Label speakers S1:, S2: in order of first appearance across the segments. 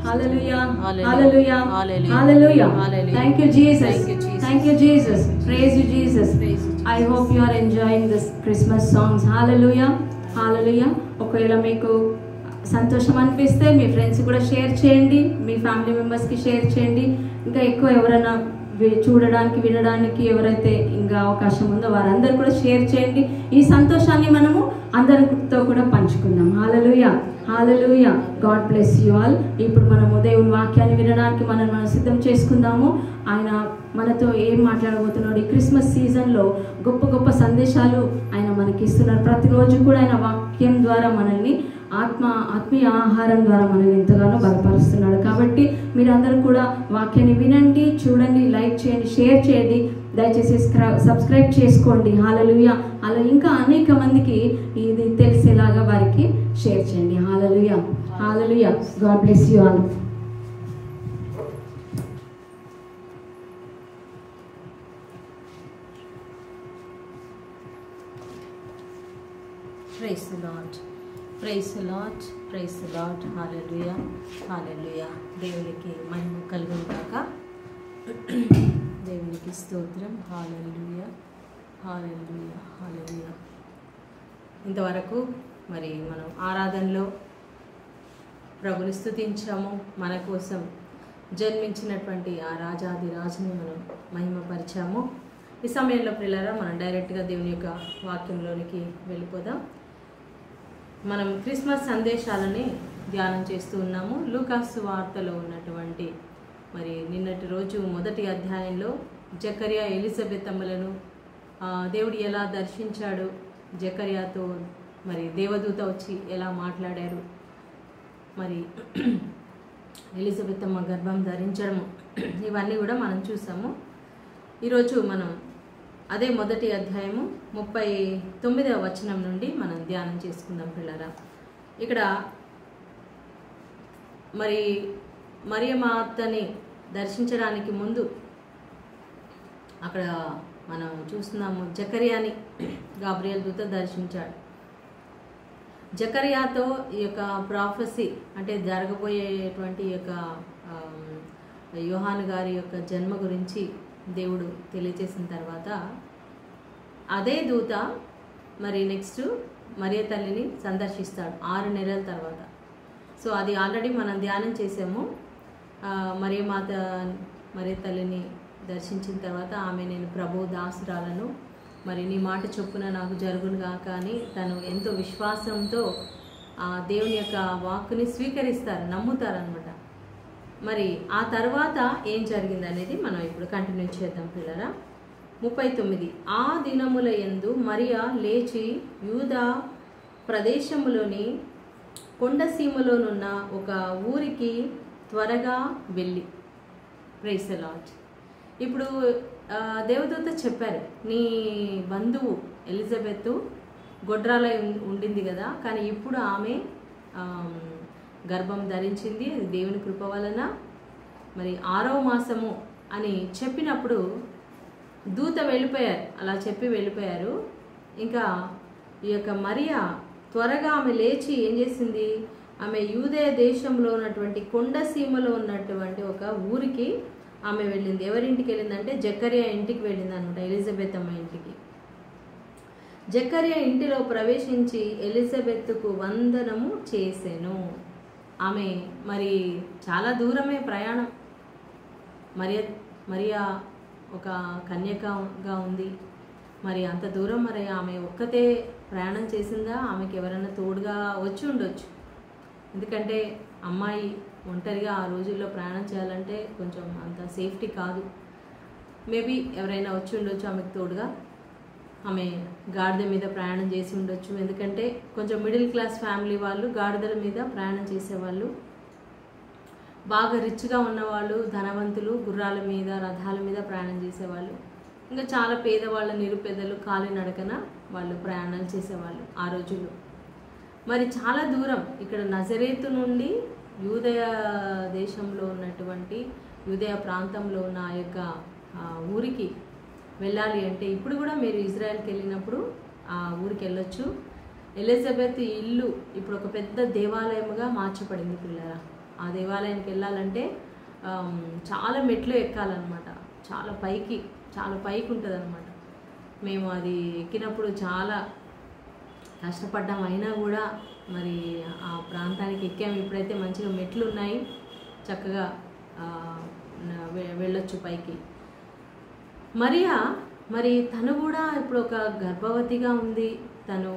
S1: Hallelujah. Hallelujah. Hallelujah. Thank you, Jesus. Thank you, Jesus. Praise you, Jesus. I hope you are enjoying this Christmas songs. Hallelujah. Hallelujah. ఒకవేళ మీకు సంతోషం అనిపిస్తే మీ friends కూడా share చేయండి, మీ family మెంబర్స్కి share చేయండి. ఇంకా ఎక్కువ ఎవరైనా చూడడానికి వినడానికి ఎవరైతే ఇంకా అవకాశం ఉందో వారందరూ కూడా షేర్ చేయండి. ఈ సంతోషాన్ని మనము అందరితో కూడా పంచుకుందాం. Hallelujah. Hallelujah. God bless you all. ఇప్పుడు మనము దేవుని వాక్యాన్ని వినడానికి మనం సిద్ధం చేసుకుందాము. ఆయన మనతో ఏం మాట్లాడబోతున్నాడు ఈ క్రిస్మస్ సీజన్లో గొప్ప గొప్ప సందేశాలు ఆయన మనకి ఇస్తున్నారు. ప్రతిరోజు కూడా ఆయన వాక్యం ద్వారా మనల్ని ఆత్మీయ ఆహారం ద్వారా మనల్ని ఎంతగానో బలపరుస్తున్నాడు. కాబట్టి మీరందరూ కూడా వాక్యాన్ని వినండి, చూడండి, లైక్ చేయండి, షేర్ చేయండి, దయచేసి సబ్స్క్రైబ్ చేసుకోండి. హల్లెలూయా. అలా ఇంకా అనేక మందికి ఇది తెలిసేలాగా వారికి షేర్ చేయండి. Hallelujah. Hallelujah. God bless you all.
S2: Praise the Lord. Praise the Lord. Praise the Lord. Hallelujah. Hallelujah. దేవునికి మహిమ కలుగును గాక. దేవునికి స్తోత్రం. హల్లెలూయా. హల్లెలూయా. హల్లెలూయా. ఇంతవరకు మరి మనం ఆరాధనలో ప్రభుని స్తుతించాము. మన కోసం జన్మించినటువంటి ఆ రాజాది రాజుని మనం మహిమపరిచాము. ఈ సమయంలో పిల్లరా మనం డైరెక్ట్గా దేవుని యొక్క వాక్యంలోనికి వెళ్ళిపోదాం. మనం క్రిస్మస్ సందేశాలని ధ్యానం చేస్తూ ఉన్నాము. లూకాసు వార్తలో ఉన్నటువంటి మరి నిన్నటి రోజు మొదటి అధ్యాయంలో జకర్యా ఎలిజబెత్ అమ్మలను దేవుడు ఎలా దర్శించాడు, జకర్యాతో మరి దేవదూత వచ్చి ఎలా మాట్లాడారు, మరి ఎలిజబెత్ అమ్మ గర్భం ధరించడము, ఇవన్నీ కూడా మనం చూసాము. ఈరోజు మనం అదే మొదటి అధ్యాయము 39వ వచనం నుండి మనం ధ్యానం చేసుకుందాం పిల్లరా. ఇక్కడ మరి మరియమాతని దర్శించడానికి ముందు అక్కడ మనం చూస్తున్నాము జకర్యాని గాబ్రియల్ దూత దర్శించాడు. జకర్యాతో ఈ యొక్క ప్రాఫెసీ అంటే జరగబోయేటువంటి ఈ యొక్క యోహాను గారి యొక్క జన్మ గురించి దేవుడు తెలియజేసిన తర్వాత అదే దూత మరి నెక్స్ట్ మరియ తల్లిని సందర్శిస్తాడు 6 నెలల తర్వాత. సో అది ఆల్రెడీ మనం ధ్యానం చేసాము. మరియ తల్లిని దర్శించిన తర్వాత ఆమె నేను ప్రభు దాసురాలను, మరి నీ మాట చొప్పున నాకు జరుగునుగా కానీ తను ఎంతో విశ్వాసంతో దేవుని యొక్క వాక్కుని స్వీకరిస్తారు, నమ్ముతారనమాట. మరి ఆ తర్వాత ఏం జరిగింది అనేది మనం ఇప్పుడు కంటిన్యూ చేద్దాం పిల్లరా. 39 ఆ దినముల యందు మరియా లేచి యూదా ప్రదేశములోని కొండసీమలోనున్న ఒక ఊరికి త్వరగా వెళ్ళి. Praise the lord. ఇప్పుడు దేవదూత చెప్పారు, నీ బంధువు ఎలిజబెత్ గొడ్రాల ఉండింది కదా, కానీ ఇప్పుడు ఆమె గర్భం ధరించింది, అది దేవుని కృప వలన, మరి 6వ మాసము అని చెప్పినప్పుడు దూత వెళ్ళిపోయారు. అలా చెప్పి వెళ్ళిపోయారు. ఇంకా ఈ యొక్క మరియా త్వరగా ఆమె లేచి ఏం చేసింది, ఆమె యూదయ దేశంలో ఉన్నటువంటి కొండసీమలో ఉన్నటువంటి ఒక ఊరికి ఆమె వెళ్ళింది. ఎవరింటికి వెళ్ళిందంటే జకర్యా ఇంటికి వెళ్ళింది అనమాట, ఎలిజబెత్ అమ్మ ఇంటికి. జకర్యా ఇంటిలో ప్రవేశించి ఎలిజబెత్కు వందనము చేసెను. ఆమె మరి చాలా దూరమే ప్రయాణం. మరియా ఒక కన్యకగా ఉంది. మరి అంత దూరం మరి ఆమె ఒక్కతే ప్రయాణం చేసిందా, ఆమెకి ఎవరైనా తోడుగా వచ్చి ఉండొచ్చు. ఎందుకంటే అమ్మాయి ఒంటరిగా ఆ రోజుల్లో ప్రయాణం చేయాలంటే కొంచెం అంత సేఫ్టీ కాదు. మేబీ ఎవరైనా వచ్చి ఉండొచ్చు ఆమెకు తోడుగా. ఆమె గాడిద మీద ప్రయాణం చేసి ఉండొచ్చు. ఎందుకంటే కొంచెం మిడిల్ క్లాస్ ఫ్యామిలీ వాళ్ళు గాడిదల మీద ప్రయాణం చేసేవాళ్ళు. బాగా రిచ్గా ఉన్నవాళ్ళు, ధనవంతులు గుర్రాల మీద, రథాల మీద ప్రయాణం చేసేవాళ్ళు. ఇంకా చాలా పేదవాళ్ళ, నిరుపేదలు కాలినడకన వాళ్ళు ప్రయాణాలు చేసేవాళ్ళు ఆ రోజుల్లో. మరి చాలా దూరం, ఇక్కడ నజరేతు నుండి యూదయ దేశంలో ఉన్నటువంటి యూదయ ప్రాంతంలో ఉన్న ఆ యొక్క ఊరికి వెళ్ళాలి అంటే ఇప్పుడు కూడా మీరు ఇజ్రాయెల్కి వెళ్ళినప్పుడు ఆ ఊరికి వెళ్ళొచ్చు. ఎలిజబెత్ ఇల్లు ఇప్పుడు ఒక పెద్ద దేవాలయముగా మార్చబడింది పిల్లరా. ఆ దేవాలయానికి వెళ్ళాలంటే చాలా మెట్లు ఎక్కాలన్నమాట, చాలా పైకి ఉంటుంది అన్నమాట. మేము అది ఎక్కినప్పుడు చాలా కష్టపడ్డాం, అయినా కూడా మరి ఆ ప్రాంతానికి ఎక్కాము. ఇప్పుడైతే మంచిగా మెట్లు ఉన్నాయి, చక్కగా వెళ్ళొచ్చు పైకి. మరియా మరి తను కూడా ఇప్పుడు ఒక గర్భవతిగా ఉంది, తను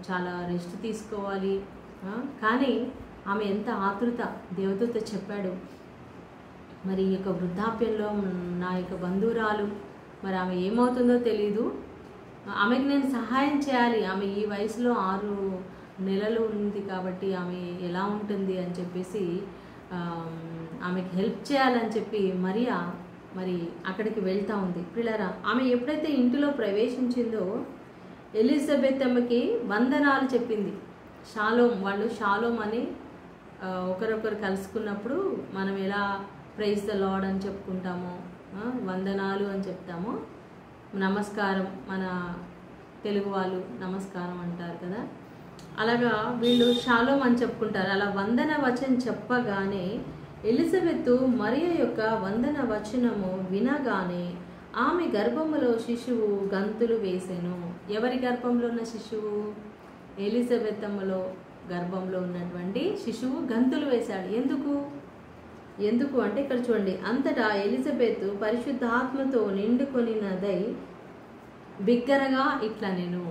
S2: చాలా రెస్ట్ తీసుకోవాలి. కానీ ఆమె ఎంత ఆతృత, దేవదూత చెప్పాడు మరి ఈ యొక్క వృద్ధాప్యంలో నా యొక్క బంధువురాలు మరి ఆమె ఏమవుతుందో తెలీదు, ఆమెకి నేను సహాయం చేయాలి, ఆమె ఈ వయసులో 6 నెలలు ఉంది కాబట్టి ఆమె ఎలా ఉంటుంది అని చెప్పేసి ఆమెకి హెల్ప్ చేయాలని చెప్పి మరియా మరి అక్కడికి వెళ్తూ ఉంది. పిల్లరా, ఆమె ఎప్పుడైతే ఇంటిలో ప్రవేశించిందో ఎలిజబెత్ అమ్మకి వందనాలు చెప్పింది. వాళ్ళు షాలోమ్ అని ఒకరొకరు కలుసుకున్నప్పుడు మనం ఎలా ప్రైజ్ ద లార్డ్ అని చెప్పుకుంటామో, వందనాలు అని చెప్తామో, నమస్కారం మన తెలుగు వాళ్ళు నమస్కారం అంటారు కదా, అలాగా వీళ్ళు షాలోమ్ అని చెప్పుకుంటారు. అలా వందన వచనం చెప్పగానే ఎలిజబెత్ మరియ యొక్క వందన వచనము వినగానే ఆమె గర్భములో శిశువు గంతులు వేసెను. ఎవరి గర్భంలో ఉన్న శిశువు? ఎలిజబెత్ అమ్మలో గర్భంలో ఉన్నటువంటి శిశువు గంతులు వేశాడు. ఎందుకు అంటే ఇక్కడ చూడండి, అంతటా ఎలిజబెత్ పరిశుద్ధాత్మతో నిండుకొనినదై బిగ్గరగా ఇట్లా నేను.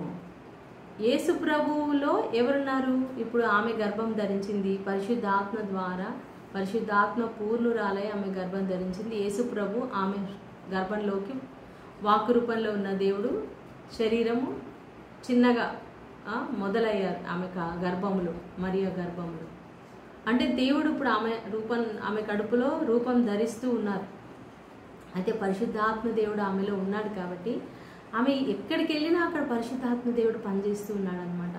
S2: యేసు ప్రభువులో ఎవరున్నారు? ఇప్పుడు ఆమె గర్భం ధరించింది పరిశుద్ధాత్మ ద్వారా, పరిశుద్ధాత్మ పూర్ణురాలై ఆమె గర్భం ధరించింది. యేసు ప్రభు ఆమె గర్భంలోకి వాక్కు రూపంలో ఉన్న దేవుడు శరీరము చిన్నగా మొదలయ్యారు ఆమె గర్భములో, మరియ గర్భములో. అంటే దేవుడు ఇప్పుడు ఆమె కడుపులో రూపం ధరిస్తూ ఉన్నారు. అయితే పరిశుద్ధాత్మ దేవుడు ఆమెలో ఉన్నాడు కాబట్టి ఆమె ఎక్కడికి వెళ్ళినా అక్కడ పరిశుద్ధాత్మ దేవుడు పనిచేస్తూ ఉన్నాడు అనమాట.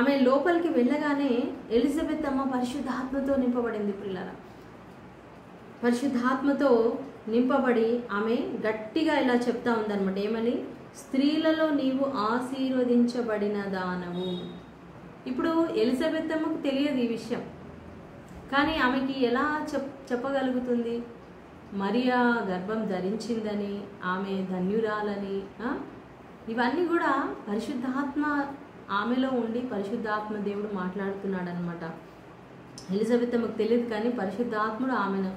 S2: ఆమె లోపలికి వెళ్ళగానే ఎలిజబెత్ అమ్మ పరిశుద్ధాత్మతో నింపబడింది. పిల్లరా, పరిశుద్ధాత్మతో నింపబడి ఆమె గట్టిగా ఇలా చెప్తా ఉందన్నమాట. ఏమని? స్త్రీలలో నీవు ఆశీర్వదించబడిన దానవు. ఇప్పుడు ఎలిజబెత్ అమ్మకు తెలియదు ఈ విషయం, కానీ ఆమెకి ఎలా చెప్పగలుగుతుంది? మరియా గర్భం ధరించిందని, ఆమె ధన్యురాలని. ఇవన్నీ కూడా పరిశుద్ధాత్మ ఆమెలో ఉండి పరిశుద్ధాత్మ దేవుడు మాట్లాడుతున్నాడు అనమాట. ఎలిజబెత్ అమ్మకు తెలియదు, కానీ పరిశుద్ధాత్ముడు ఆమెను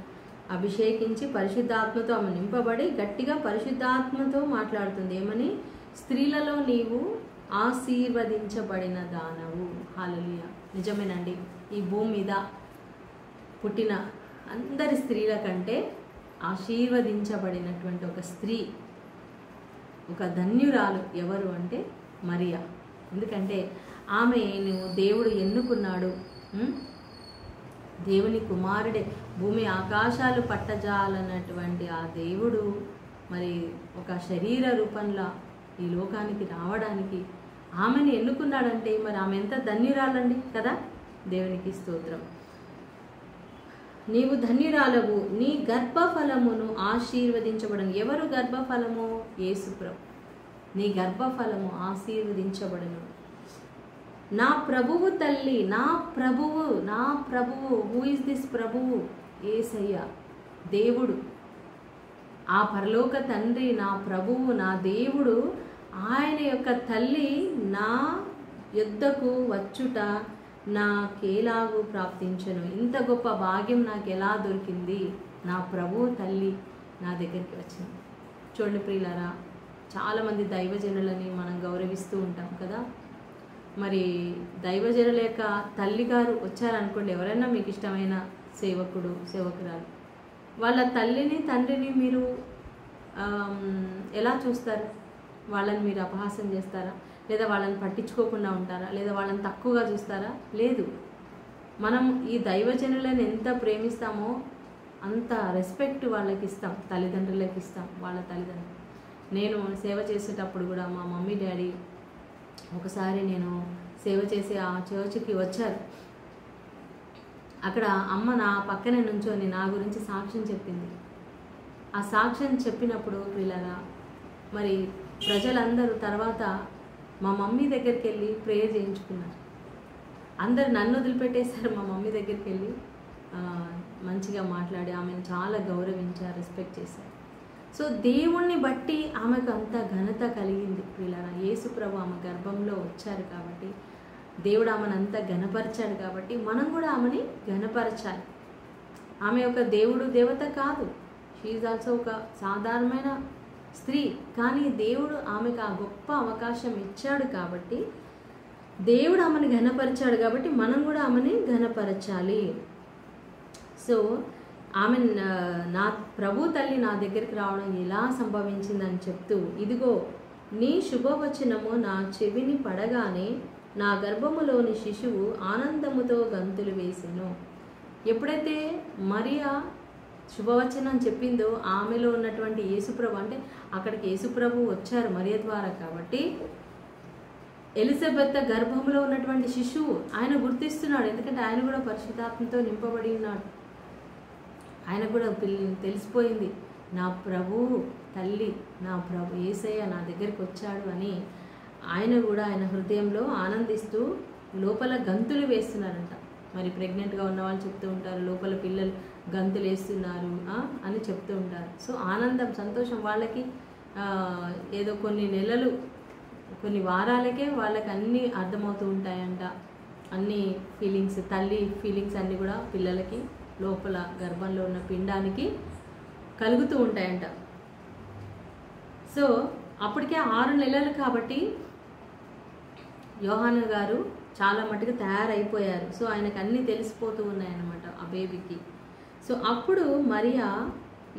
S2: అభిషేకించి పరిశుద్ధాత్మతో ఆమె నింపబడి గట్టిగా పరిశుద్ధాత్మతో మాట్లాడుతుంది. ఏమని? స్త్రీలలో నీవు ఆశీర్వదించబడిన దానవు. హల్లెలూయా. నిజమేనండి, ఈ భూమి మీద పుట్టిన అందరి స్త్రీల కంటే ఆశీర్వదించబడినటువంటి ఒక స్త్రీ, ఒక ధన్యురాలు ఎవరు అంటే మరియా. ఎందుకంటే ఆమెను దేవుడు ఎన్నుకున్నాడు. దేవుని కుమారుడే, భూమి ఆకాశాలు పట్టజాలన్నటువంటి ఆ దేవుడు మరి ఒక శరీర రూపంలో ఈ లోకానికి రావడానికి ఆమెను ఎన్నుకున్నాడంటే మరి ఆమె ఎంత ధన్యురాలండి కదా. దేవునికి స్తోత్రం. నీవు ధన్యురాలవు, నీ గర్భఫలమును ఆశీర్వదించబడను. ఎవరు గర్భఫలము? యేసుప్రభు. నీ గర్భఫలము ఆశీర్వదించబడను. నా ప్రభువు తల్లి, నా ప్రభువు. హూ ఇస్ దిస్ ప్రభువు? యేసయ్య, దేవుడు, ఆ పరలోక తండ్రి, నా ప్రభువు, నా దేవుడు, ఆయన యొక్క తల్లి నా యొద్దకు వచ్చుట నాకేలాగూ ప్రాప్తించను. ఇంత గొప్ప భాగ్యం నాకు ఎలా దొరికింది? నా ప్రభువు తల్లి నా దగ్గరికి వచ్చింది. చూడండి ప్రియులారా, చాలామంది దైవజనులని మనం గౌరవిస్తూ ఉంటాం కదా. మరి దైవజనుల యొక్క తల్లిగారు వచ్చారనుకోండి, ఎవరైనా మీకు ఇష్టమైన సేవకుడు, సేవకురాలు, వాళ్ళ తల్లిని తండ్రిని మీరు ఎలా చూస్తారు? వాళ్ళని మీరు అపహాస్యం చేస్తారా? లేదా వాళ్ళని పట్టించుకోకుండా ఉంటారా? లేదా వాళ్ళని తక్కువగా చూస్తారా? లేదు. మనం ఈ దైవజనులను ఎంత ప్రేమిస్తామో అంత రెస్పెక్ట్ వాళ్ళకి ఇస్తాం, తల్లిదండ్రులకి ఇస్తాం, వాళ్ళ తల్లిదండ్రులు. నేను సేవ చేసేటప్పుడు కూడా మా మమ్మీ డాడీ ఒకసారి నేను సేవ చేసి ఆ చర్చికి వచ్చారు. అక్కడ అమ్మ నా పక్కనే నుంచొని నా గురించి సాక్ష్యం చెప్పింది. ఆ సాక్ష్యం చెప్పినప్పుడు పిల్లగా మరి ప్రజలందరూ తర్వాత మా మమ్మీ దగ్గరికి వెళ్ళి ప్రేయర్ చేయించుకున్నారు. అందరు నన్ను వదిలిపెట్టేశారు, మా మమ్మీ దగ్గరికి వెళ్ళి మంచిగా మాట్లాడి ఆమెను చాలా గౌరవించారు, రెస్పెక్ట్ చేశారు. సో దేవుణ్ణి బట్టి ఆమెకు అంత ఘనత కలిగింది. ప్రియులారా, యేసు ప్రభు ఆమె గర్భంలో వచ్చారు కాబట్టి, దేవుడు ఆమెను అంత ఘనపరిచాడు కాబట్టి మనం కూడా ఆమెని ఘనపరచాలి. ఆమె ఒక దేవుడు దేవత కాదు, షీఈ్ ఆల్సో ఒక సాధారణమైన స్త్రీ. కానీ దేవుడు ఆమెకు ఆ గొప్ప అవకాశం ఇచ్చాడు కాబట్టి, దేవుడు ఆమెను ఘనపరిచాడు కాబట్టి మనం కూడా ఆమెని ఘనపరచాలి. సో ఆమె నా ప్రభు తల్లి నా దగ్గరికి రావడం ఎలా సంభవించిందని చెప్తూ, ఇదిగో నీ శుభవచనము నా చెవిని పడగానే నా గర్భములోని శిశువు ఆనందముతో గంతులు వేసెను. ఎప్పుడైతే మరియా శుభవచనం చెప్పిందో ఆమెలో ఉన్నటువంటి యేసుప్రభు, అంటే అక్కడికి యేసుప్రభు వచ్చారు మరియ ద్వారా కాబట్టి, ఎలిజబెత్ గర్భంలో ఉన్నటువంటి శిశువు ఆయన గుర్తిస్తున్నాడు. ఎందుకంటే ఆయన కూడా పరిశుద్ధాత్మతో నింపబడి ఉన్నాడు. ఆయన కూడా తెలిసిపోయింది, నా ప్రభు తల్లి, నా ప్రభు యేసయ్య నా దగ్గరికి వచ్చాడు అని. ఆయన కూడా ఆయన హృదయంలో ఆనందిస్తూ లోపల గంతులు వేస్తున్నారంట. మరి ప్రెగ్నెంట్గా ఉన్న వాళ్ళు చెప్తూ ఉంటారు, లోపల పిల్లలు గంతులు వేస్తున్నారు అని చెప్తూ ఉంటారు. సో ఆనందం, సంతోషం వాళ్ళకి ఏదో కొన్ని నెలలు, కొన్ని వారాలకే వాళ్ళకి అన్నీ అర్థమవుతూ ఉంటాయంట. అన్ని ఫీలింగ్స్, తల్లి ఫీలింగ్స్ అన్నీ కూడా పిల్లలకి లోపల గర్భంలో ఉన్న పిండానికి కలుగుతూ ఉంటాయంట. సో అప్పటికే 6 నెలలు కాబట్టి యోహాను గారు చాలా మటుకు తయారైపోయారు. సో ఆయనకు అన్నీ తెలిసిపోతూ ఉన్నాయన్నమాట ఆ బేబీకి. సో అప్పుడు మరియా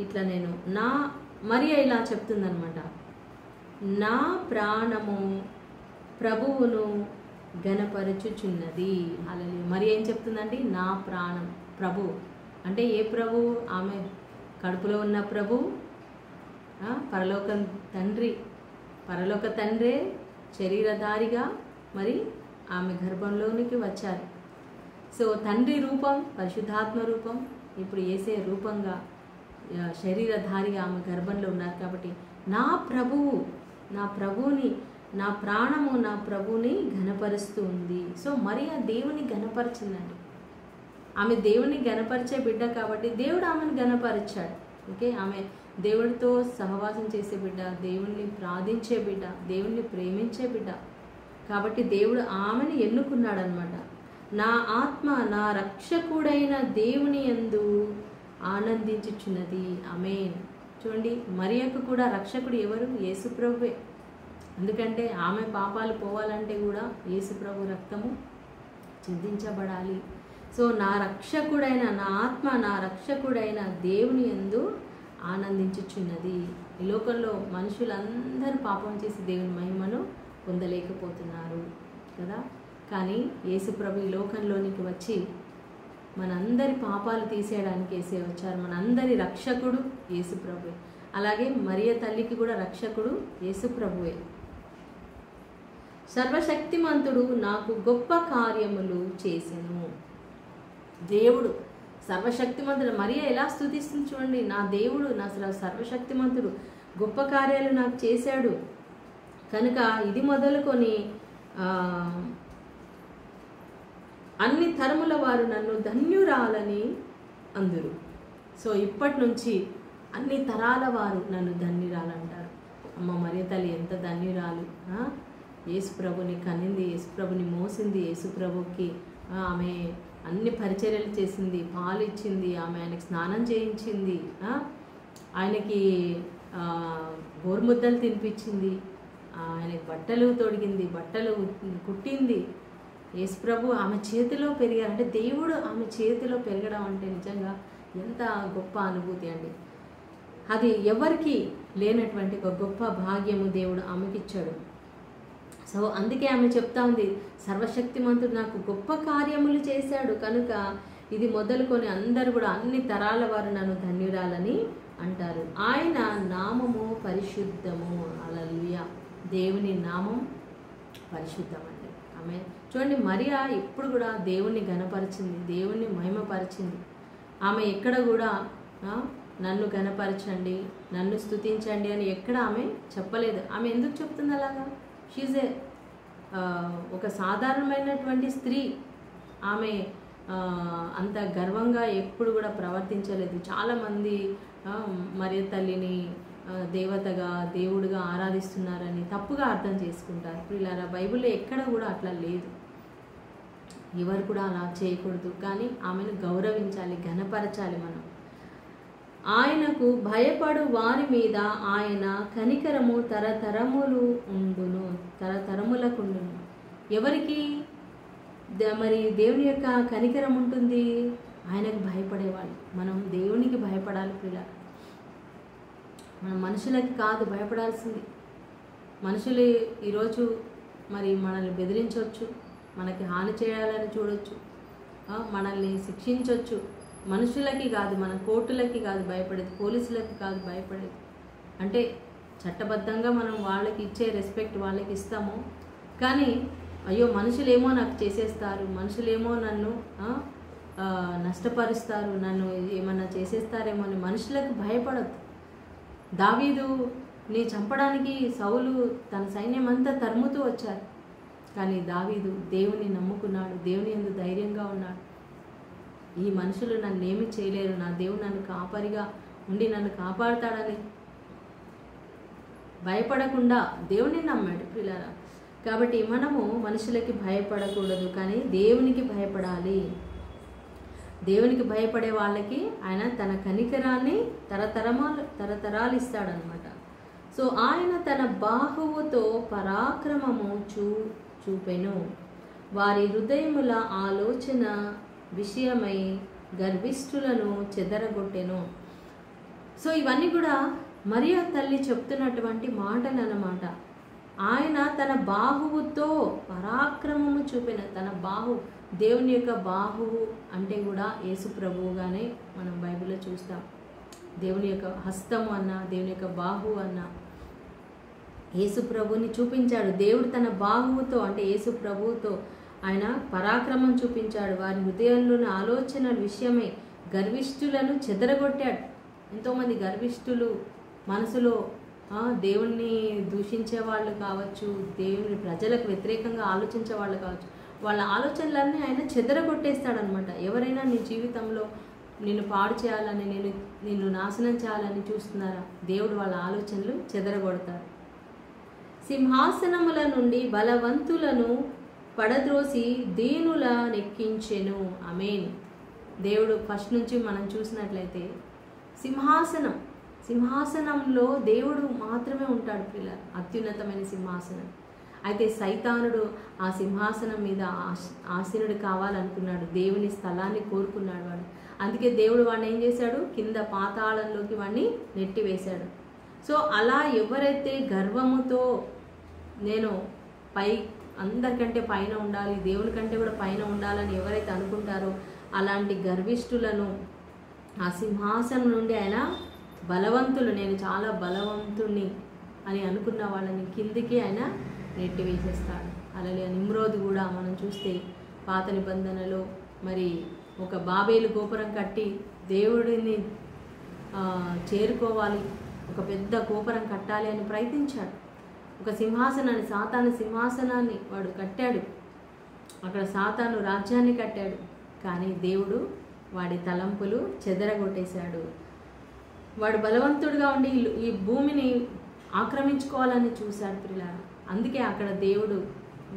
S2: ఇట్లా మరియా ఇలా చెప్తుందనమాట, నా ప్రాణము ప్రభువును ఘనపరచుచున్నది. హల్లెలూయా. మరి ఏం చెప్తుందండి? నా ప్రాణం ప్రభు అంటే ఏ ప్రభు? ఆమె కడుపులో ఉన్న ప్రభు, పరలోక తండ్రే శరీరధారిగా మరి ఆమె గర్భంలోనికి వచ్చారు. సో తండ్రి రూపం, పరిశుద్ధాత్మ రూపం, ఇప్పుడు యేసే రూపంగా శరీరధారిగా ఆమె గర్భంలో ఉన్నారు కాబట్టి నా ప్రభువుని, నా ప్రాణము నా ప్రభువుని ఘనపరుస్తూ ఉంది. సో మరియా దేవుని ఘనపరిచిందండి. ఆమె దేవుని ఘనపరిచే బిడ్డ కాబట్టి దేవుడు ఆమెను ఘనపరిచాడు. ఓకే, ఆమె దేవుడితో సహవాసం చేసే బిడ్డ, దేవుణ్ణి ప్రార్థించే బిడ్డ, దేవుణ్ణి ప్రేమించే బిడ్డ కాబట్టి దేవుడు ఆమెను ఎన్నుకున్నాడు అనమాట. నా ఆత్మ నా రక్షకుడైన దేవుని యందు ఆనందించుచున్నది. ఆమేన్. చూడండి, మరియకు కూడా రక్షకుడు ఎవరు? యేసుప్రభువే. ఎందుకంటే ఆమె పాపాలు పోవాలంటే కూడా యేసుప్రభు రక్తము చిందించబడాలి. సో నా రక్షకుడైన, నా ఆత్మ నా రక్షకుడైన దేవుని యందు ఆనందించుచున్నది. ఈ లోకంలో మనుషులందరూ పాపం చేసి దేవుని మహిమను పొందలేకపోతున్నారు కదా. కానీ యేసుప్రభు ఈ లోకంలోనికి వచ్చి మనందరి పాపాలు తీసేయడానికి యేసే వచ్చారు. మనందరి రక్షకుడు యేసుప్రభువే. అలాగే మరియ తల్లికి కూడా రక్షకుడు యేసుప్రభువే. సర్వశక్తిమంతుడు నాకు గొప్ప కార్యములు చేసెను. దేవుడు సర్వశక్తిమంతుడు. మరియ ఎలా స్తుతిస్తుంది చూడండి, నా దేవుడు, నా సర్వశక్తిమంతుడు గొప్ప కార్యాలు నాకు చేశాడు కనుక ఇది మొదలుకొని అన్ని తరముల వారు నన్ను ధన్యురాలని అందురు. సో ఇప్పటి నుంచి అన్ని తరాల వారు నన్ను ధన్యురాలంటారు. అమ్మ మరియ తల్లి ఎంత ధన్యురాలు. యేసుప్రభుని కనింది, యేసుప్రభుని మోసింది, యేసుప్రభుకి ఆమె అన్ని పరిచర్యలు చేసింది, పాలు ఇచ్చింది, ఆమె ఆయనకి స్నానం చేయించింది, ఆయనకి గోరుముద్దలు తినిపించింది, ఆయనకి బట్టలు తొడిగింది, బట్టలు కుట్టింది. యేసుప్రభు ఆమె చేతిలో పెరిగారు. అంటే దేవుడు ఆమె చేతిలో పెరగడం అంటే నిజంగా ఎంత గొప్ప అనుభూతి అండి. అది ఎవరికి లేనటువంటి ఒక గొప్ప భాగ్యము దేవుడు ఆమెకిచ్చాడు. సో అందుకే ఆమె చెప్తా ఉంది, సర్వశక్తిమంతుడు నాకు గొప్ప కార్యములు చేశాడు కనుక ఇది మొదలుకొని అందరూ కూడా అన్ని తరాల వారు నన్ను ధన్యురాలని అంటారు. ఆయన నామము పరిశుద్ధము. హల్లెలూయా. దేవుని నామం పరిశుద్ధం అండి. ఆమె చూడండి, మరియా ఇప్పుడు కూడా దేవుణ్ణి ఘనపరిచింది, దేవుణ్ణి మహిమపరిచింది. ఆమె ఎక్కడ కూడా నన్ను ఘనపరచండి, నన్ను స్తుతించండి అని ఎక్కడ ఆమె చెప్పలేదు. ఆమె ఎందుకు చెప్తుంది అలాగా? షీజ్ ఒక సాధారణమైనటువంటి స్త్రీ. ఆమె అంత గర్వంగా ఎప్పుడు కూడా ప్రవర్తించలేదు. చాలామంది మరియ తల్లిని దేవతగా దేవుడిగా ఆరాధిస్తున్నారని తప్పుగా అర్థం చేసుకుంటారు. ప్రియులారా, బైబిల్లో ఎక్కడ కూడా అట్లా లేదు. ఎవరు కూడా అలా చేయకూడదు. కానీ ఆమెను గౌరవించాలి, ఘనపరచాలి. మనం ఆయనకు భయపడు వారి మీద ఆయన కనికరము తరతరములు ఉండును, తరతరములకు ఉండును. ఎవరికి మరి దేవుని యొక్క కనికరం ఉంటుంది? ఆయనకు భయపడేవాళ్ళు. మనం దేవునికి భయపడాలి పిల్లలు. మనం మనుషులకి కాదు భయపడాల్సింది. మనుషులు ఈరోజు మరి మనల్ని బెదిరించవచ్చు, మనకి హాని చేయాలని చూడొచ్చు, మనల్ని శిక్షించవచ్చు. మనుషులకి కాదు, మన కోర్టులకి కాదు భయపడేది, పోలీసులకి కాదు భయపడేది. అంటే చట్టబద్ధంగా మనం వాళ్ళకి ఇచ్చే రెస్పెక్ట్ వాళ్ళకి ఇస్తాము. కానీ అయ్యో మనుషులేమో నాకు చేసేస్తారు, మనుషులేమో నన్ను నష్టపరుస్తారు, నన్ను ఏమన్నా చేసేస్తారేమో అని మనుషులకు భయపడద్దు. దావీదుని చంపడానికి సౌలు తన సైన్యం అంతా తరుముతూ వచ్చారు. కానీ దావీదు దేవుని నమ్ముకున్నాడు, దేవుని యందు ధైర్యంగా ఉన్నాడు. ఈ మనుషులు నన్ను ఏమీ చేయలేరు, నా దేవుడు నన్ను కాపరిగా ఉండి నన్ను కాపాడుతాడని భయపడకుండా దేవుని నమ్మాడు పిల్లరా. కాబట్టి మనము మనుషులకి భయపడకూడదు, కానీ దేవునికి భయపడాలి. దేవునికి భయపడే వాళ్ళకి ఆయన తన కనికరాన్ని తరతరాలు ఇస్తాడనమాట. సో ఆయన తన బాహువుతో పరాక్రమము చూపెను, వారి హృదయముల ఆలోచన విషయమై గర్విష్ఠులను చెదరగొట్టెను. సో ఇవన్నీ కూడా మరియ తల్లి చెప్తున్నటువంటి మాటలు అన్నమాట. ఆయన తన బాహువుతో పరాక్రమము చూపిన, తన దేవుని యొక్క బాహువు అంటే కూడా యేసు ప్రభువుగానే మనం బైబిల్లో చూస్తాం. దేవుని యొక్క హస్తము అన్న, దేవుని యొక్క బాహువు అన్న యేసు ప్రభువుని చూపించాడు. దేవుడు తన బాహువుతో అంటే యేసు ప్రభువుతో ఆయన పరాక్రమం చూపించాడు. వారి హృదయంలోని ఆలోచనల విషయమై గర్విష్ఠులను చెదరగొట్టాడు. ఎంతోమంది గర్విష్ఠులు మనసులో దేవుణ్ణి దూషించే వాళ్ళు కావచ్చు, దేవుని ప్రజలకు వ్యతిరేకంగా ఆలోచించే వాళ్ళు కావచ్చు, వాళ్ళ ఆలోచనలన్నీ ఆయన చెదరగొట్టేస్తాడనమాట. ఎవరైనా నీ జీవితంలో నిన్ను పాడు చేయాలని, నిన్ను నాశనం చేయాలని చూస్తున్నారా? దేవుడు వాళ్ళ ఆలోచనలు చెదరగొడతాడు. సింహాసనముల నుండి బలవంతులను పడద్రోసి దీనుల నెక్కించెను. ఆమేన్. దేవుడు ఫస్ట్ నుంచి మనం చూసినట్లయితే సింహాసనంలో దేవుడు మాత్రమే ఉంటాడు పిల్లలు, అత్యున్నతమైన సింహాసనం. అయితే సైతానుడు ఆ సింహాసనం మీద ఆసీనుడు కావాలనుకున్నాడు, దేవుని స్థలాన్ని కోరుకున్నాడు వాడు. అందుకే దేవుడు వాడిని ఏం చేశాడు? కింద పాతాళంలోకి వాడిని నెట్టివేశాడు. సో అలా ఎవరైతే గర్వముతో నేను అందరికంటే పైన ఉండాలి, దేవుని కంటే కూడా పైన ఉండాలని ఎవరైతే అనుకుంటారో అలాంటి గర్విష్ఠులను ఆ సింహాసనం నుండి ఆయన బలవంతులు, నేను చాలా బలవంతుణ్ణి అని అనుకున్న వాళ్ళని కిందికి ఆయన నెట్టివేసేస్తాడు. అలాగే నిమ్రోదు కూడా మనం చూస్తే పాత నిబంధనలో మరి ఒక బాబేలు గోపురం కట్టి దేవుడిని చేరుకోవాలి, ఒక పెద్ద గోపురం కట్టాలి అని ప్రయత్నించాడు. ఒక సింహాసనాన్ని, సాతాను సింహాసనాన్ని వాడు కట్టాడు, అక్కడ సాతాను రాజ్యాన్ని కట్టాడు. కానీ దేవుడు వాడి తలంపులు చెదరగొట్టేశాడు. వాడు బలవంతుడిగా ఉండి ఈ భూమిని ఆక్రమించుకోవాలని చూశాడు పిల్లలు. అందుకే అక్కడ దేవుడు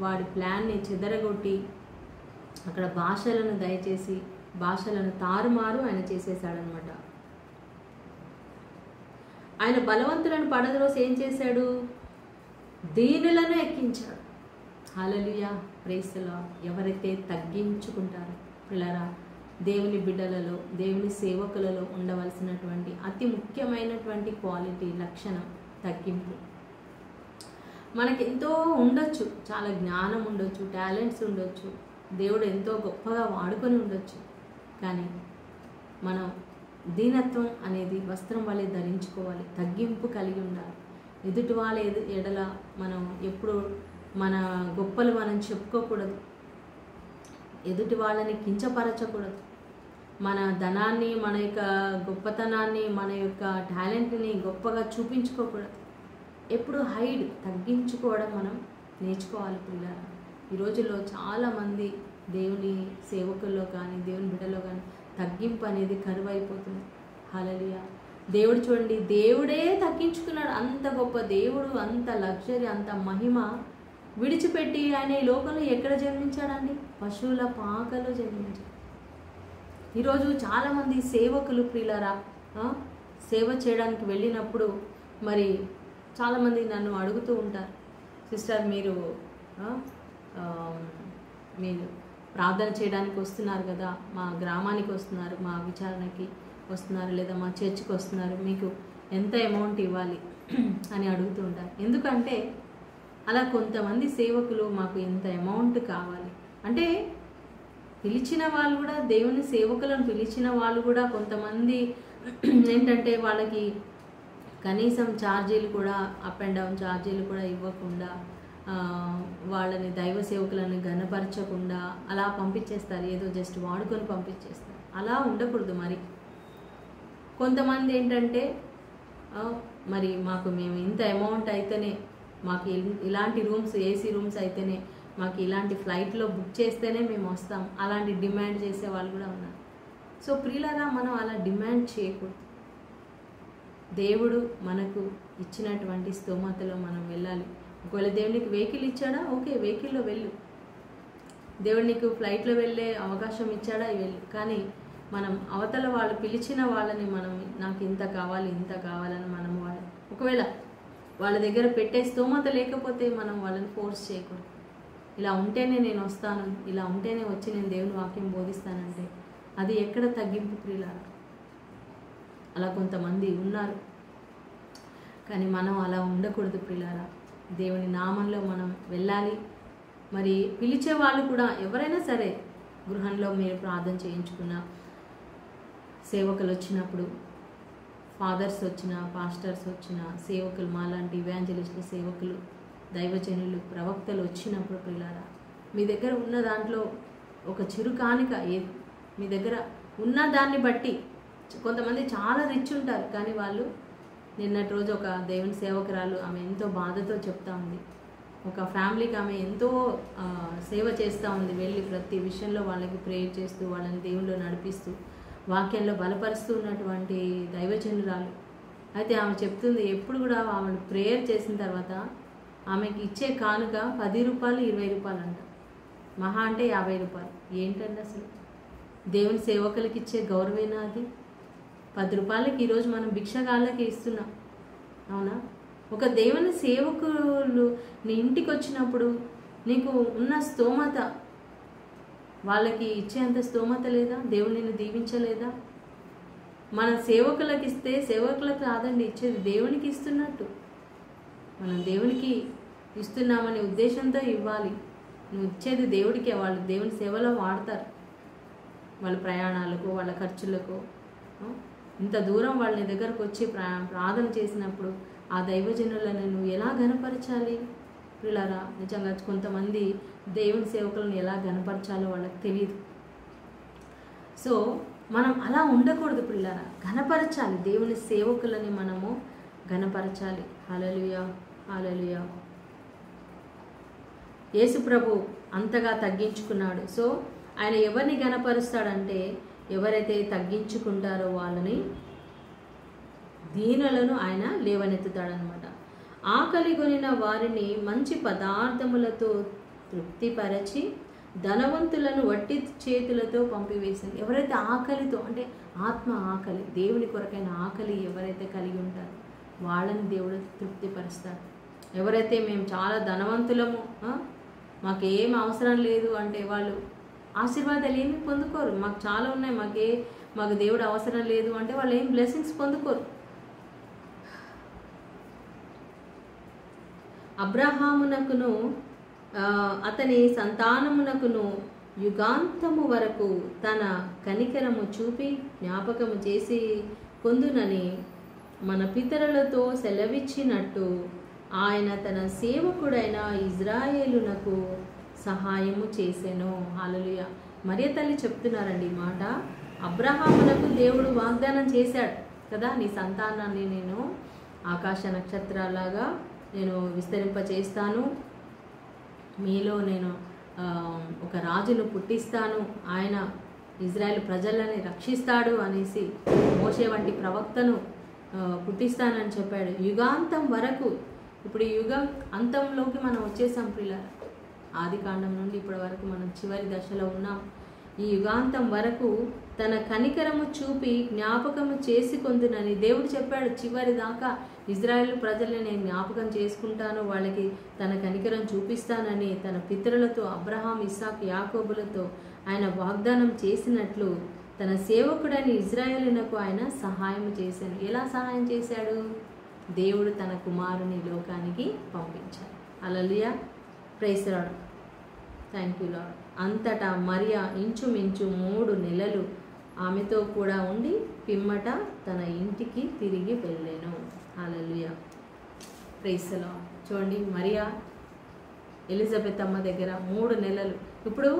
S2: వాడి ప్లాన్ని చెదరగొట్టి అక్కడ భాషలను తారుమారు ఆయన చేసేసాడనమాట. ఆయన బలవంతులను పడద్రోసి ఏం చేశాడు? దీనులను ఎక్కించాడు. హల్లెలూయా, ప్రైజ్ ది లార్డ్. ఎవరైతే తగ్గించుకుంటారో పిల్లరా, దేవుని బిడ్డలలో, దేవుని సేవకులలో ఉండవలసినటువంటి అతి ముఖ్యమైనటువంటి క్వాలిటీ, లక్షణం తగ్గింపు. మనకి ఎంతో ఉండొచ్చు, చాలా జ్ఞానం ఉండొచ్చు, టాలెంట్స్ ఉండొచ్చు, దేవుడు ఎంతో గొప్పగా వాడుకొని ఉండొచ్చు. కానీ మనం దీనత్వం అనేది వస్త్రం వలె ధరించుకోవాలి, తగ్గింపు కలిగి ఉండాలి. ఎదుటి వాళ్ళ ఎడల మనం ఎప్పుడు మన గొప్పలు మనం చెప్పుకోకూడదు, ఎదుటి వాళ్ళని కించపరచకూడదు, మన ధనాన్ని, మన యొక్క గొప్పతనాన్ని, మన యొక్క టాలెంట్ని గొప్పగా చూపించుకోకూడదు. ఎప్పుడు తగ్గించుకోవడం మనం నేర్చుకోవాలి పిల్లలు. ఈ రోజుల్లో చాలామంది దేవుని సేవకుల్లో కానీ దేవుని బిడ్డలో కానీ తగ్గింపు అనేది కరువైపోతుంది. హల్లెలూయా. దేవుడు చూడండి, దేవుడే తగ్గించుకున్నాడు. అంత గొప్ప దేవుడు, అంత లగ్జరీ, అంత మహిమ విడిచిపెట్టి ఆయన ఈ లోకంలో ఎక్కడ జన్మించాడండి? పశువుల పాకలో జన్మించాడు. ఈరోజు చాలామంది సేవకులు ప్రియులారా సేవ చేయడానికి వెళ్ళినప్పుడు మరి చాలామంది నన్ను అడుగుతూ ఉంటారు, సిస్టర్ మీరు ప్రార్థన చేయడానికి వస్తున్నారు కదా, మా గ్రామానికి వస్తున్నారు, మా విచారణకి వస్తున్నారు, లేదా మా చర్చికి వస్తున్నారు, మీకు ఎంత అమౌంట్ ఇవ్వాలి అని అడుగుతూ ఉంటారు. ఎందుకంటే అలా కొంతమంది సేవకులు మాకు ఎంత అమౌంట్ కావాలి అంటే, పిలిచిన వాళ్ళు కూడా, దేవుని సేవకులను పిలిచిన వాళ్ళు కూడా కొంతమంది ఏంటంటే వాళ్ళకి కనీసం ఛార్జీలు కూడా, అప్ అండ్ డౌన్ ఛార్జీలు కూడా ఇవ్వకుండా, వాళ్ళని దైవ సేవకులను ఘనపరచకుండా అలా పంపించేస్తారు. ఏదో జస్ట్ వాడుకొని పంపించేస్తారు. అలా ఉండకూడదు. మరి కొంతమంది ఏంటంటే మరి మేము ఇంత అమౌంట్ అయితేనే, మాకు ఇలాంటి రూమ్స్, ఏసీ రూమ్స్ అయితేనే, మాకు ఇలాంటి ఫ్లైట్లో బుక్ చేస్తేనే మేము వస్తాం, అలాంటి డిమాండ్ చేసే వాళ్ళు కూడా ఉన్నారు. సో ప్రియులారా, మనం అలా డిమాండ్ చేయకూడదు. దేవుడు మనకు ఇచ్చినటువంటి స్తోమతలో మనం వెళ్ళాలి. ఒకవేళ దేవునికి వెహికల్ ఇచ్చాడా, ఓకే వెహికల్లో వెళ్ళు. దేవుడు నీకు ఫ్లైట్లో వెళ్ళే అవకాశం ఇచ్చాడా, వెళ్ళు. కానీ మనం అవతల వాళ్ళు పిలిచిన వాళ్ళని మనం నాకు ఇంత కావాలి ఇంత కావాలని మనం ఒకవేళ వాళ్ళ దగ్గర పెట్టే స్తోమత లేకపోతే మనం వాళ్ళని ఫోర్స్ చేయకూడదు. ఇలా ఉంటేనే నేను వస్తాను, ఇలా ఉంటేనే వచ్చి నేను దేవుని వాక్యం బోధిస్తానంటే అది ఎక్కడ తగ్గింపు ప్రియులారా? అలా కొంతమంది ఉన్నారు. కానీ మనం అలా ఉండకూడదు ప్రియులారా. దేవుని నామంలో మనం వెళ్ళాలి. మరి పిలిచే వాళ్ళు కూడా ఎవరైనా సరే, గృహంలో మీరు ప్రార్థన చేయించుకున్న సేవకులు వచ్చినప్పుడు, ఫాదర్స్ వచ్చిన, పాస్టర్స్ వచ్చిన సేవకులు, మాలాంటి ఇవాంజలిస్టులు, సేవకులు, దైవజనులు, ప్రవక్తలు వచ్చినప్పుడు ప్రియులారా, మీ దగ్గర ఉన్న దాంట్లో ఒక చిరు కానుక, మీ దగ్గర ఉన్న దాన్ని బట్టి, కొంతమంది చాలా రిచ్ ఉంటారు, కానీ వాళ్ళు నిన్నటి రోజు ఒక దేవుని సేవకురాలు, ఆమె ఎంతో బాధతో చెప్తా ఉంది. ఒక ఫ్యామిలీకి ఆమె ఎంతో సేవ చేస్తూ ఉంది. వెళ్ళి ప్రతి విషయంలో వాళ్ళకి ప్రేయర్ చేస్తూ, వాళ్ళని దేవుళ్ళు నడిపిస్తూ, వాక్యంలో బలపరుస్తూ ఉన్నటువంటి దైవజనురాలు. అయితే ఆమె చెప్తుంది, ఎప్పుడు కూడా ఆమె ప్రేయర్ చేసిన తర్వాత ఆమెకి ఇచ్చే కానుక 10 రూపాయలు 20 రూపాయలు అంట, మహా అంటే 50 రూపాయలు. ఏంటండి అసలు దేవుని సేవకులకి ఇచ్చే గౌరవేనా అది? 10 రూపాయలకి ఈరోజు మనం భిక్షగాళ్ళకి ఇస్తున్నాం, అవునా? ఒక దేవుని సేవకులు నీ ఇంటికి వచ్చినప్పుడు నీకు ఉన్న స్తోమత వాళ్ళకి ఇచ్చేంత స్తోమత లేదా? దేవుని నిన్ను దీవించలేదా? మన సేవకులకు ఇస్తే, సేవకులకు కాదండి ఇచ్చేది, దేవునికి ఇస్తున్నట్టు. మనం దేవునికి ఇస్తున్నామనే ఉద్దేశంతో ఇవ్వాలి. నువ్వు ఇచ్చేది దేవుడికే. వాళ్ళు దేవుని సేవలో వాడతారు, వాళ్ళ ప్రయాణాలకు, వాళ్ళ ఖర్చులకు. ఇంత దూరం వాళ్ళ దగ్గరకు వచ్చి ప్రార్థన చేసినప్పుడు ఆ దైవజనులను నువ్వు ఎలా ఘనపరచాలి ప్రియులారా? నిజంగా కొంతమంది దేవుని సేవకులను ఎలా ఘనపరచాలో వాళ్ళకి తెలియదు. సో మనం అలా ఉండకూడదు ప్రియులారా, ఘనపరచాలి. దేవుని సేవకులని మనము ఘనపరచాలి. హల్లెలూయా, హల్లెలూయా. యేసు ప్రభు అంతగా తగ్గించుకున్నాడు. సో ఆయన ఎవరిని ఘనపరుస్తాడంటే, ఎవరైతే తగ్గించుకుంటారో వాళ్ళని, దీనులను ఆయన లేవనెత్తుతాడనమాట. ఆకలి కొనిన వారిని మంచి పదార్థములతో తృప్తిపరచి ధనవంతులను వట్టి చేతులతో పంపివేసింది. ఎవరైతే ఆకలితో, అంటే ఆత్మ ఆకలి, దేవుని కొరకైన ఆకలి ఎవరైతే కలిగి ఉంటారో వాళ్ళని దేవుడు తృప్తిపరుస్తాడు. ఎవరైతే మేము చాలా ధనవంతులము, మాకేం అవసరం లేదు అంటే వాళ్ళు ఆశీర్వాదాలు ఏమి పొందుకోరు. మాకు చాలా ఉన్నాయి, మాకు దేవుడు అవసరం లేదు అంటే వాళ్ళు ఏం బ్లెస్సింగ్స్ పొందుకోరు. అబ్రహామునకును అతని సంతానమునకును యుగాంతము వరకు తన కనికరము చూపి జ్ఞాపకము చేసి కొందునని మన పితరులతో సెలవిచ్చినట్టు ఆయన తన సేవకుడైన ఇజ్రాయేలునకు సహాయము చేసెను. హల్లెలూయా. మరియ తల్లి చెప్తున్నారండి ఈ మాట. అబ్రహామునకు దేవుడు వాగ్దానం చేశాడు కదా, నీ సంతానాన్ని నేను ఆకాశ నక్షత్రాలాగా నేను విస్తరింపచేస్తాను, మీలో నేను ఒక రాజును పుట్టిస్తాను, ఆయన ఇజ్రాయెల్ ప్రజలని రక్షిస్తాడు అనేసి మోషే వంటి ప్రవక్తను పుట్టిస్తానని చెప్పాడు. యుగాంతం వరకు, ఇప్పుడు ఈ యుగం అంతంలోకి మనం వచ్చేసాం ప్రియులారా. ఆది కాండం నుండి ఇప్పటి వరకు మనం చివరి దశలో ఉన్నాం. ఈ యుగాంతం వరకు తన కనికరము చూపి జ్ఞాపకము చేసుకొందునని దేవుడు చెప్పాడు. చివరి దాకా ఇజ్రాయెల్ ప్రజల్ని నేను జ్ఞాపకం చేసుకుంటాను, వాళ్ళకి తన కనికరం చూపిస్తానని తన పితరులతో అబ్రహాం, ఇస్సాకు, యాకోబులతో ఆయన వాగ్దానం చేసినట్లు తన సేవకుడని ఇజ్రాయేలునకు ఆయన సహాయం చేశాడు. ఎలా సహాయం చేశాడు? దేవుడు తన కుమారుని లోకానికి పంపించాడు. Hallelujah, praise the Lord, thank you Lord. అంతటా మరియా ఇంచుమించు 3 నెలలు ఆమెతో కూడా ఉండి పిమ్మట తన ఇంటికి తిరిగి వెళ్ళాను. హల్లెలూయా, ప్రైజ్ ది లార్డ్. చూడండి, మరియా ఎలిజబెత్ అమ్మ దగ్గర 3 నెలలు. ఇప్పుడు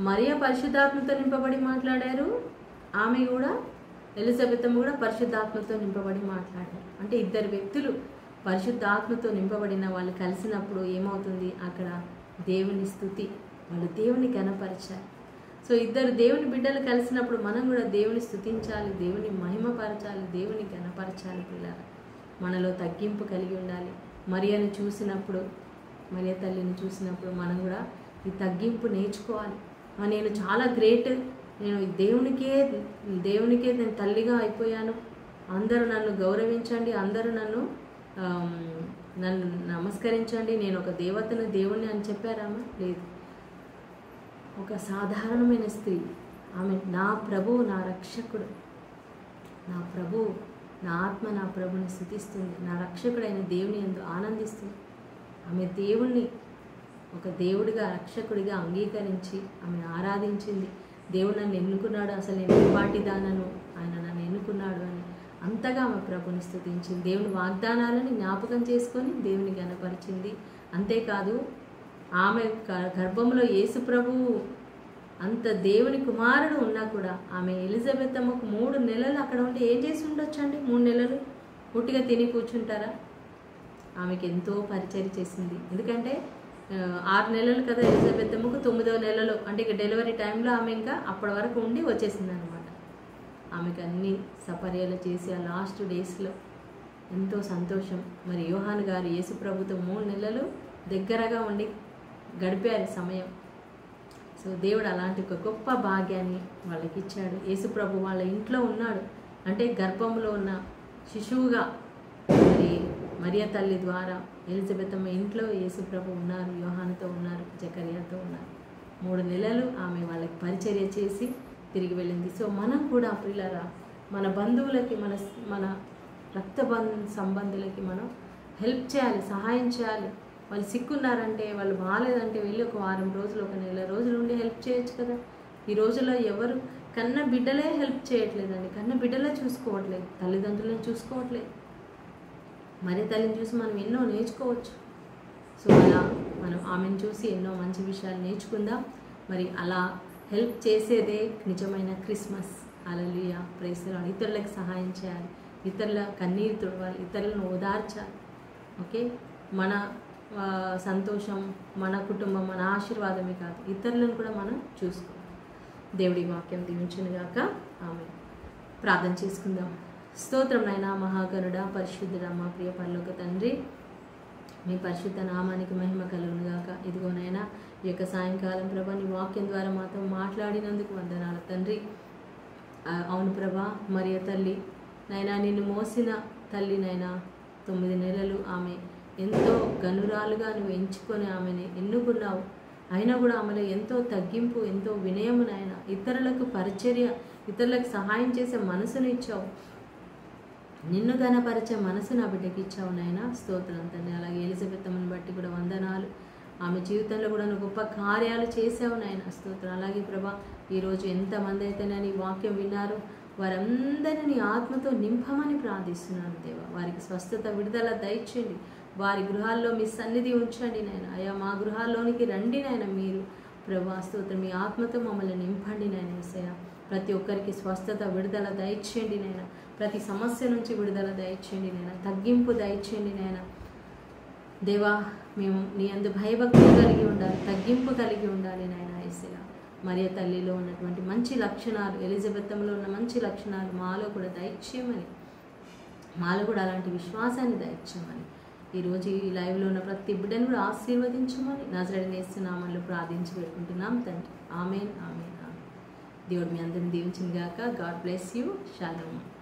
S2: మరియా పరిశుద్ధాత్మతో నింపబడి మాట్లాడారు, ఆమె కూడా ఎలిజబెత్ అమ్మ కూడా పరిశుద్ధాత్మతో నింపబడి మాట్లాడారు. అంటే ఇద్దరు వ్యక్తులు పరిశుద్ధాత్మతో నింపబడిన వాళ్ళు కలిసినప్పుడు ఏమవుతుంది? అక్కడ దేవుని స్తుతి, వాళ్ళు దేవుని ఘనపరచాలి. సో ఇద్దరు దేవుని బిడ్డలు కలిసినప్పుడు మనం కూడా దేవుని స్తుతించాలి, దేవుని మహిమపరచాలి, దేవుని ఘనపరచాలి. పిల్లలు మనలో తగ్గింపు కలిగి ఉండాలి. మరియను చూసినప్పుడు, మరియ తల్లిని చూసినప్పుడు మనం కూడా ఈ తగ్గింపు నేర్చుకోవాలి. నేను చాలా గ్రేట్, నేను దేవునికే నేను తల్లిగా అయిపోయాను, అందరూ నన్ను గౌరవించండి, అందరూ నన్ను నమస్కరించండి, నేను ఒక దేవుణ్ణి అని చెప్పారామా? లేదు. ఒక సాధారణమైన స్త్రీ, ఆమె నా ప్రభువు, నా రక్షకుడు, నా ప్రభువు, నా ఆత్మ నా ప్రభుని స్తుతిస్తుంది, నా రక్షకుడైన దేవుని యందు ఆనందిస్తుంది. ఆమె దేవుణ్ణి ఒక దేవుడిగా, రక్షకుడిగా అంగీకరించి ఆమె ఆరాధించింది. దేవుడు నన్ను ఎన్నుకున్నాడు, అసలు నేను ఏపాటిదానను, ఆయన నన్ను ఎన్నుకున్నాడు అని అంతగా ఆమె ప్రభుని స్తుతించింది. దేవుని వాగ్దానాలను జ్ఞాపకం చేసుకొని దేవుని ఘనపరిచింది. అంతేకాదు, ఆమె గర్భంలో యేసు ప్రభువు అంత దేవుని కుమారుడు ఉన్నా కూడా ఆమె ఎలిజబెత్ అమ్మకు 3 నెలలు అక్కడ ఉండి ఏం చేసి ఉండొచ్చు అండి? 3 నెలలు పుట్టిగా తిని కూర్చుంటారా? ఆమెకి ఎంతో పరిచయం చేసింది. ఎందుకంటే 6 నెలలు కదా ఎలిజబెత్ అమ్మకు, 9వ నెలలో అంటే ఇక డెలివరీ టైంలో ఆమె ఇంకా అప్పటి వరకు ఉండి వచ్చేసింది అనమాట. ఆమెకు అన్ని సపర్యలు చేసి ఆ లాస్ట్ డేస్లో ఎంతో సంతోషం. మరి యోహాను గారు యేసు ప్రభుతో 3 నెలలు దగ్గరగా ఉండి గడిపారు సమయం. సో దేవుడు అలాంటి ఒక గొప్ప భాగ్యాన్ని వాళ్ళకి ఇచ్చాడు. యేసు ప్రభు వాళ్ళ ఇంట్లో ఉన్నాడు, అంటే గర్భంలో ఉన్న శిశువుగా మరి మరియ తల్లి ద్వారా ఎలిజబెత్ అమ్మ ఇంట్లో యేసు ప్రభు ఉన్నారు, యోహానుతో ఉన్నారు, జకర్యాతో ఉన్నారు. 3 నెలలు ఆమె వాళ్ళకి పరిచర్య చేసి తిరిగి వెళ్ళింది. సో మనం కూడా ప్రియులారా, మన బంధువులకి, మన రక్త సంబంధులకి మనం హెల్ప్ చేయాలి, సహాయం చేయాలి. వాళ్ళు సిక్కున్నారంటే, వాళ్ళు బాగాలేదంటే వెళ్ళి ఒక 1 రోజులు, ఒక నెల రోజులు ఉండి హెల్ప్ చేయొచ్చు కదా. ఈ రోజుల్లో ఎవరు కన్న బిడ్డలే హెల్ప్ చేయట్లేదండి, కన్న బిడ్డలే చూసుకోవట్లేదు, తల్లిదండ్రులను చూసుకోవట్లేదు. మరి తల్లిని చూసి మనం ఎన్నో నేర్చుకోవచ్చు. సో అలా మనం ఆమెను చూసి ఎన్నో మంచి విషయాలు నేర్చుకుందాం. మరి అలా హెల్ప్ చేసేదే నిజమైన Christmas. Hallelujah, praise the lord. ఇతరులకు సహాయం చేయాలి, ఇతరుల కన్నీరు తుడవాలి, ఇతరులను ఓదార్చాలి. ఓకే, మన సంతోషం, మన కుటుంబం, మన ఆశీర్వాదమే కాదు, ఇతరులను కూడా మనం చూసుకోవాలి. దేవుడి వాక్యం దీవించునుగాక. ఆమె ప్రార్థన చేసుకుందాం. స్తోత్రం నాయనా, మహాగణుడా, పరిశుద్ధుడా, మా ప్రియ పరలోక తండ్రి, మీ పరిశుద్ధ నామానికి మహిమ కలుగునుగాక. ఇదిగో నాయనా, ఈ యొక్క సాయంకాలం ప్రభా నీ వాక్యం ద్వారా మాతో మాట్లాడినందుకు వందనాలు తండ్రి. అవును ప్రభా, మరియ తల్లి నైనా, నిన్ను మోసిన తల్లి నైనా, 9 నెలలు ఆమె ఎంతో గనురాలుగా నువ్వు ఎంచుకొని ఆమెని ఎన్నుకున్నావు. అయినా కూడా ఆమెలో ఎంతో తగ్గింపు, ఎంతో వినయము నాయన, ఇతరులకు పరిచర్య, ఇతరులకు సహాయం చేసే మనసును ఇచ్చావు, నిన్ను గణపరిచే మనసు నా బిడ్డకి ఇచ్చావు నాయన. స్తోత్రం తండ్రి. అలాగే ఎలిజబెత్ అమ్మని బట్టి కూడా వందనాలు. ఆమె జీవితంలో కూడా నువ్వు గొప్ప కార్యాలు చేసావు నాయన. స్తోత్రం. అలాగే ప్రభా, ఈరోజు ఎంతమంది అయితే నీ వాక్యం విన్నారు, వారందరినీ నీ ఆత్మతో నింపమని ప్రార్థిస్తున్నాను దేవా. వారికి స్వస్థత, విడుదల దయచేయండి. వారి గృహాల్లో మీ సన్నిధి ఉంచండి నాయన. అయ్యా, మా గృహాల్లోనికి రండి నాయన మీరు ప్రభా. స్తోత్రం. మీ ఆత్మతో మమ్మల్ని నింపండి నాయన యేసయ్య. ప్రతి ఒక్కరికి స్వస్థత, విడుదల దయచేయండి నాయన. ప్రతి సమస్య నుంచి విడుదల దయచేయండి నాయన. తగ్గింపు దయచేయండి నాయన. దేవా, మేము నీ అందు భయభక్తులు కలిగి ఉండాలి, తగ్గింపు కలిగి ఉండాలి నాయన యేసయ్యా. మరియ తల్లిలో ఉన్నటువంటి మంచి లక్షణాలు, ఎలిజబెత్తంలో ఉన్న మంచి లక్షణాలు మాలో కూడా దయచేయమని, మాలో కూడా అలాంటి విశ్వాసాన్ని దయచేయమని, ఈరోజు ఈ లైవ్లో ఉన్న ప్రతి బిడ్డను కూడా ఆశీర్వదించమని నజరేయుడైన యేసు నామములో ప్రార్థించి పెట్టుకుంటున్నాం తండ్రి. ఆమేన్, ఆమేన్, ఆమేన్. దేవుడు మీ అందరిని దీవించును గాక. God bless you. షాలోమ్.